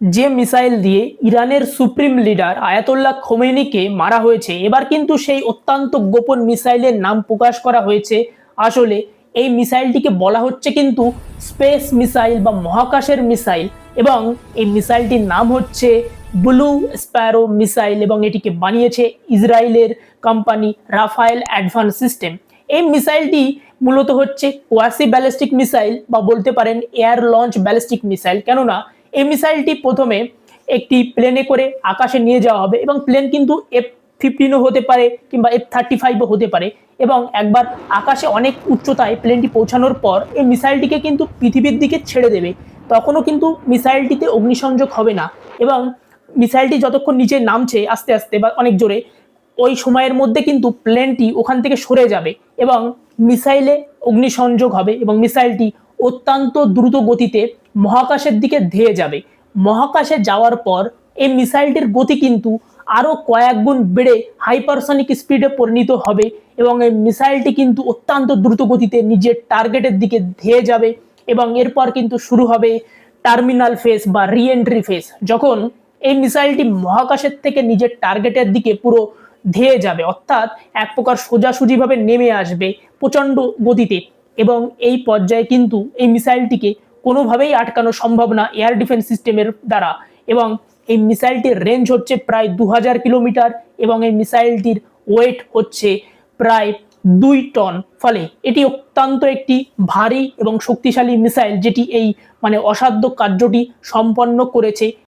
যে মিসাইল দিয়ে ইরানের সুপ্রিম লিডার আয়াতোল্লাহ খোমেনিকে মারা হয়েছে, এবার কিন্তু সেই অত্যন্ত গোপন মিসাইলের নাম প্রকাশ করা হয়েছে। আসলে এই মিসাইলটিকে বলা হচ্ছে কিন্তু স্পেস মিসাইল বা মহাকাশের মিসাইল, এবং এই মিসাইলটির নাম হচ্ছে ব্লু স্প্যারো মিসাইল, এবং এটিকে বানিয়েছে ইসরায়েলের কোম্পানি রাফায়েল অ্যাডভান্স সিস্টেম। এই মিসাইলটি মূলত হচ্ছে কোয়াসি ব্যালিস্টিক মিসাইল বা বলতে পারেন এয়ার লঞ্চ ব্যালিস্টিক মিসাইল, কেননা এই মিসাইলটি প্রথমে একটি প্লেনে করে আকাশে নিয়ে যাওয়া হবে, এবং প্লেন কিন্তু F-15ও হতে পারে কিংবা F-35ও হতে পারে, এবং একবার আকাশে অনেক উচ্চতায় প্লেনটি পৌঁছানোর পর এই মিসাইলটিকে কিন্তু পৃথিবীর দিকে ছেড়ে দেবে। তখনও কিন্তু মিসাইলটিতে অগ্নিসংযোগ হবে না, এবং মিসাইলটি যতক্ষণ নিচে নামছে আস্তে আস্তে বা অনেক জোরে, ওই সময়ের মধ্যে কিন্তু প্লেনটি ওখান থেকে সরে যাবে এবং মিসাইলে অগ্নিসংযোগ হবে, এবং মিসাইলটি অত্যন্ত দ্রুত গতিতে মহাকাশের দিকে ধেয়ে যাবে। মহাকাশে যাওয়ার পর এই মিসাইলটির গতি কিন্তু আরও কয়েক গুণ বেড়ে হাইপারসনিক স্পিডে পরিণত হবে, এবং এই মিসাইলটি কিন্তু অত্যন্ত দ্রুত গতিতে নিজের টার্গেটের দিকে ধেয়ে যাবে, এবং এরপর কিন্তু শুরু হবে টার্মিনাল ফেজ বা রি এন্ট্রি ফেজ, যখন এই মিসাইলটি মহাকাশের থেকে নিজের টার্গেটের দিকে পুরো ধেয়ে যাবে, অর্থাৎ এক প্রকার সোজাসুজিভাবে নেমে আসবে প্রচণ্ড গতিতে। এবং এই পর্যায়ে কিন্তু এই মিসাইলটিকে কোনোভাবেই আটকানো সম্ভব না এয়ার ডিফেন্স সিস্টেমের দ্বারা, এবং এই মিসাইলটির রেঞ্জ হচ্ছে প্রায় 2000 কিলোমিটার, এবং এই মিসাইলটির ওয়েট হচ্ছে প্রায় 2 টন। ফলে এটি অত্যন্ত একটি ভারী এবং শক্তিশালী মিসাইল, যেটি এই অসাধ্য কার্যটি সম্পন্ন করেছে